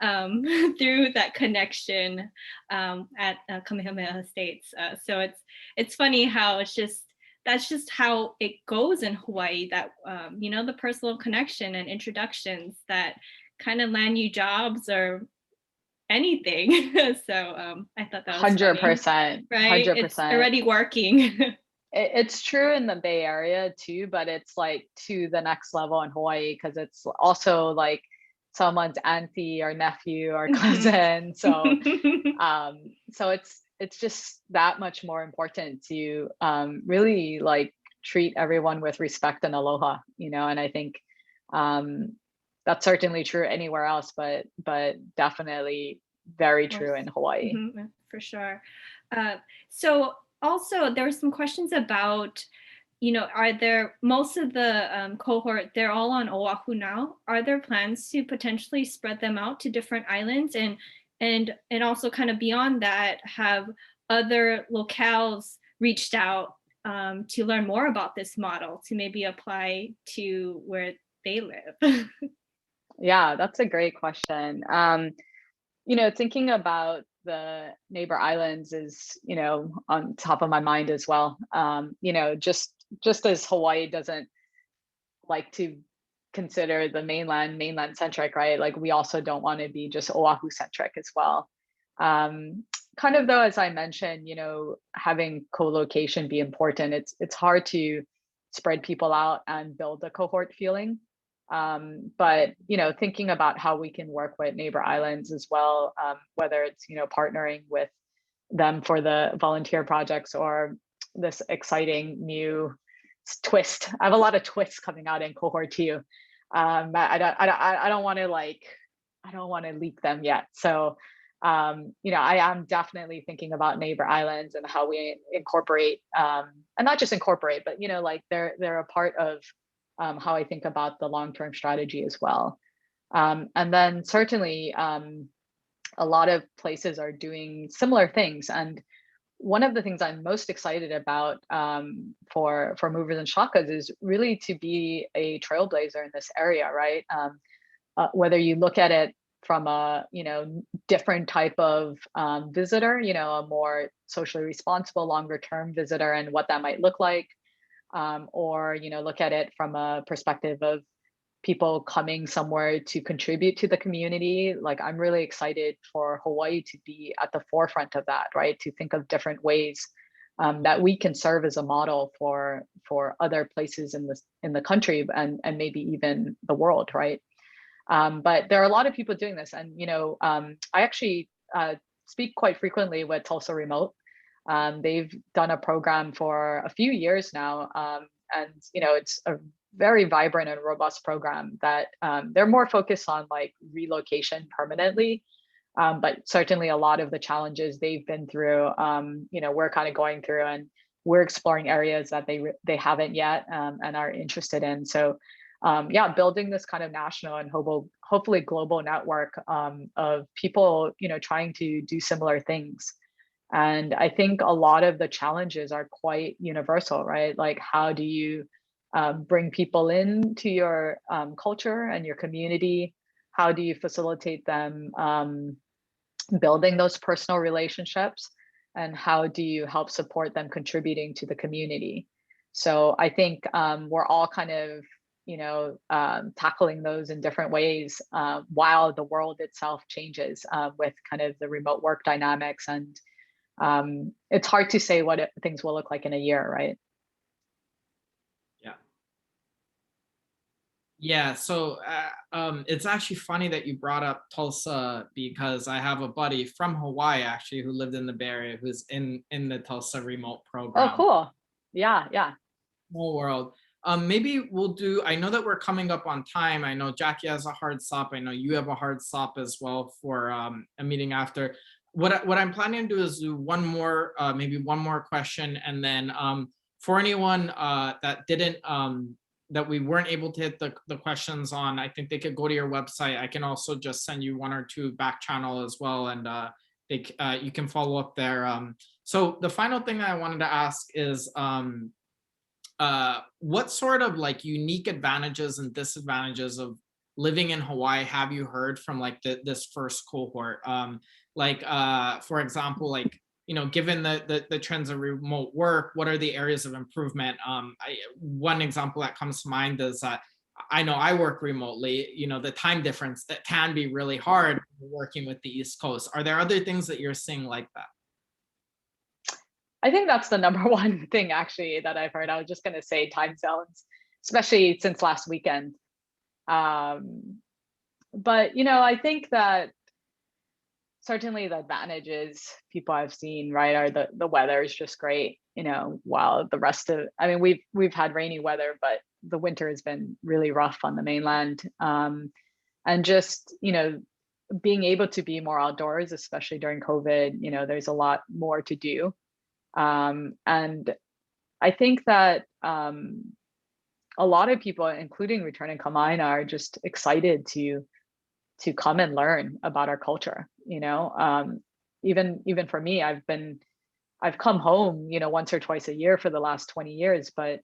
through that connection at Kamehameha Estates. So it's funny how that's just how it goes in Hawaii, that, the personal connection and introductions that kind of land you jobs or anything. So I thought that was 100%, funny, right? 100%. It's already working. It's true in the Bay Area too, but it's like to the next level in Hawaii, because it's also like someone's auntie or nephew or cousin. So so it's just that much more important to really like treat everyone with respect and aloha, and I think that's certainly true anywhere else, but definitely very true in Hawaii. Mm-hmm, for sure. So also there were some questions about, are there, most of the cohort, they're all on Oahu now. Are there plans to potentially spread them out to different islands, and also kind of beyond that, have other locales reached out to learn more about this model to maybe apply to where they live? Yeah, that's a great question. Thinking about the neighbor islands is, on top of my mind as well. Just as Hawaii doesn't like to consider the mainland centric, right? Like we also don't want to be just Oahu centric as well. Kind of though, as I mentioned, having co-location be important. It's hard to spread people out and build a cohort feeling. But thinking about how we can work with neighbor islands as well, whether it's partnering with them for the volunteer projects or this exciting new twist. I have a lot of twists coming out in cohort 2. I don't want to leak them yet. So I am definitely thinking about neighbor islands and how we incorporate, and not just incorporate, but like they're a part of how I think about the long-term strategy as well. And then certainly a lot of places are doing similar things. And one of the things I'm most excited about for Movers and Shakas is really to be a trailblazer in this area, right? Whether you look at it from a different type of visitor, a more socially responsible, longer term visitor, and what that might look like, or look at it from a perspective of people coming somewhere to contribute to the community. Like I'm really excited for Hawaii to be at the forefront of that, right? To think of different ways that we can serve as a model for other places in the country and maybe even the world, right? But there are a lot of people doing this, and I actually speak quite frequently with Tulsa Remote. They've done a program for a few years now, and it's a very vibrant and robust program that they're more focused on like relocation permanently, but certainly a lot of the challenges they've been through, we're kind of going through, and we're exploring areas that they haven't yet and are interested in. So building this kind of national and hopefully global network of people trying to do similar things. And I think a lot of the challenges are quite universal, right? Like how do you bring people into your culture and your community? How do you facilitate them building those personal relationships? And how do you help support them contributing to the community? So I think we're all kind of tackling those in different ways while the world itself changes with kind of the remote work dynamics. And it's hard to say what things will look like in a year, right? Yeah, so it's actually funny that you brought up Tulsa, because I have a buddy from Hawaii actually who lived in the Bay Area who's in the Tulsa remote program. Oh, cool. Yeah. Small world. Maybe we'll do, I know that we're coming up on time. I know Jackie has a hard stop. I know you have a hard stop as well for a meeting after. What I'm planning to do is do maybe one more question, and then for anyone that didn't that we weren't able to hit the questions on, I think they could go to your website. I can also just send you 1 or 2 back channel as well, and you can follow up there. So the final thing I wanted to ask is what sort of like unique advantages and disadvantages of living in Hawaii have you heard from like this first cohort? For example, like, given the trends of remote work, what are the areas of improvement? One example that comes to mind is I know I work remotely, the time difference that can be really hard working with the East Coast. Are there other things that you're seeing like that? I think that's the number one thing actually that I've heard. I was just going to say time zones, especially since last weekend. But, I think that certainly the advantages people I've seen, right, are the weather is just great, while the rest of, I mean, we've had rainy weather, but the winter has been really rough on the mainland. and just, being able to be more outdoors, especially during COVID, there's a lot more to do. And I think that a lot of people, including returning Kama'aina, are just excited to come and learn about our culture. Even for me, I've come home, once or twice a year for the last 20 years, but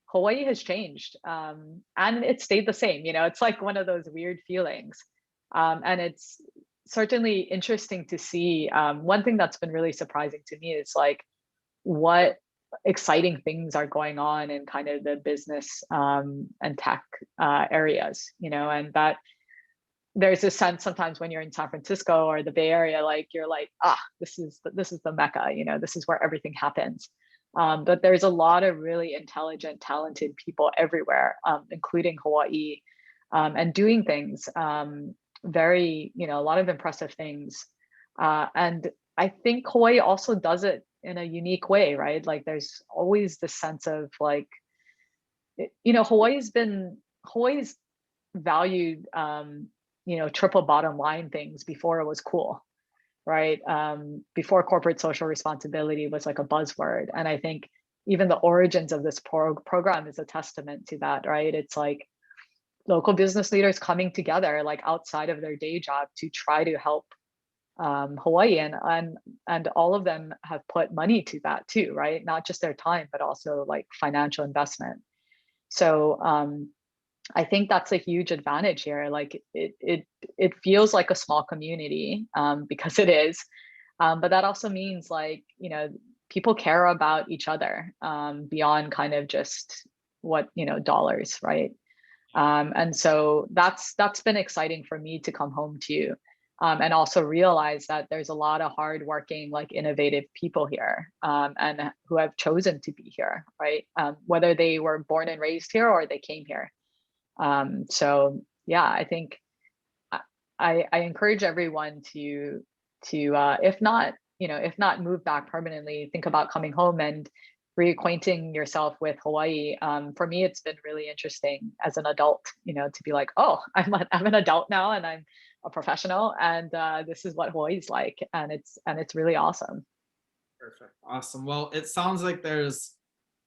Hawaii has changed, and it stayed the same. It's like one of those weird feelings, and it's certainly interesting to see. One thing that's been really surprising to me is like what exciting things are going on in kind of the business and tech areas, and that there's a sense sometimes when you're in San Francisco or the Bay Area, like you're like, this is the Mecca, this is where everything happens. But there's a lot of really intelligent, talented people everywhere, including Hawaii, and doing things very, a lot of impressive things. And I think Hawaii also does it in a unique way, right? Like there's always this sense of like, Hawaii's valued, triple bottom line things before it was cool, right? Before corporate social responsibility was like a buzzword. And I think even the origins of this program is a testament to that, right? It's like local business leaders coming together like outside of their day job to try to help Hawaii, and all of them have put money to that too, right? Not just their time, but also like financial investment. So I think that's a huge advantage here. Like it feels like a small community because it is, but that also means like people care about each other beyond kind of just what dollars, right? And so that's been exciting for me to come home to. And also realize that there's a lot of hardworking, like innovative people here, and who have chosen to be here, right? Whether they were born and raised here or they came here. So yeah, I think I encourage everyone to if not move back permanently, think about coming home and reacquainting yourself with Hawaii. For me, it's been really interesting as an adult, to be like, oh, I'm an adult now and I'm a professional, and this is what Hawaii's like, and it's really awesome. Perfect. Awesome. Well, it sounds like there's,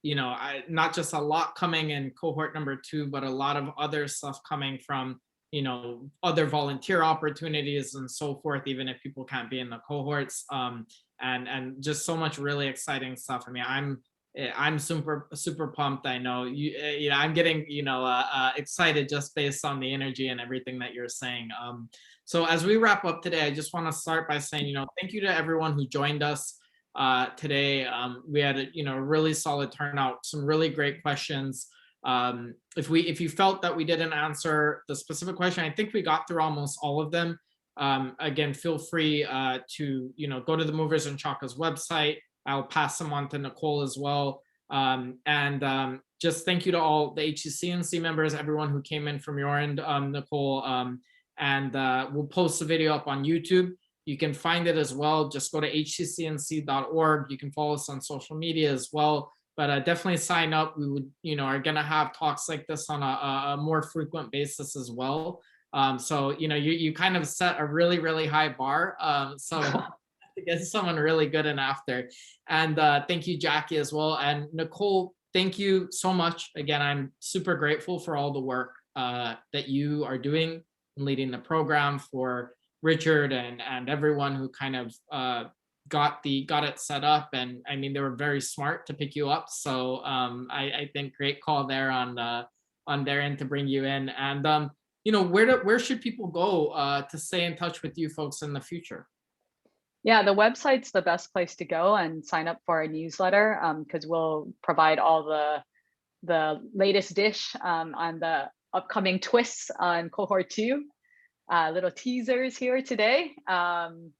not just a lot coming in cohort number 2, but a lot of other stuff coming from, other volunteer opportunities and so forth, even if people can't be in the cohorts, and just so much really exciting stuff. I mean, I'm super pumped. I know I'm getting excited just based on the energy and everything that you're saying. So as we wrap up today, I just want to start by saying thank you to everyone who joined us today. We had a really solid turnout, some really great questions. If you felt that we didn't answer the specific question, I think we got through almost all of them. Again, feel free to go to the Movers and Shakas website. I'll pass them on to Nicole as well. And just thank you to all the HCCNC members, everyone who came in from your end, Nicole. And we'll post the video up on YouTube. You can find it as well. Just go to hccnc.org. You can follow us on social media as well. But definitely sign up. We would, are gonna have talks like this on a more frequent basis as well. So you kind of set a really, really high bar. So to get someone really good and after. And thank you, Jackie, as well. And Nicole, thank you so much. Again, I'm super grateful for all the work that you are doing and leading the program, for Richard and everyone who kind of got it set up. And I mean, they were very smart to pick you up. So I think great call there on their end to bring you in. And where should people go to stay in touch with you folks in the future? Yeah, the website's the best place to go and sign up for our newsletter, because we'll provide all the latest dish on the upcoming twists on cohort 2. Little teasers here today. And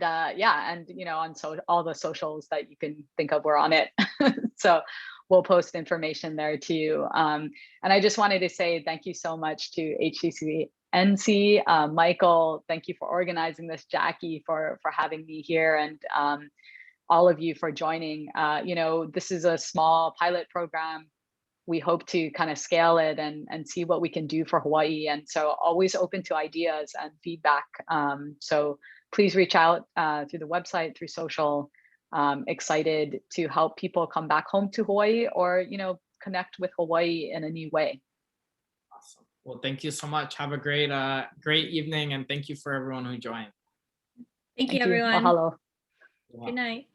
on all the socials that you can think of, we're on it. So we'll post information there too. And I just wanted to say thank you so much to HCCNC, Michael, thank you for organizing this, Jackie for having me here, and all of you for joining. This is a small pilot program. we hope to kind of scale it and see what we can do for Hawaii. And so always open to ideas and feedback. So please reach out through the website, through social. Excited to help people come back home to Hawaii, or, you know, connect with Hawaii in a new way. Awesome. Well, thank you so much. Have a great, great evening. And thank you for everyone who joined. Thank you, Thank you. everyone. Mahalo. Good night.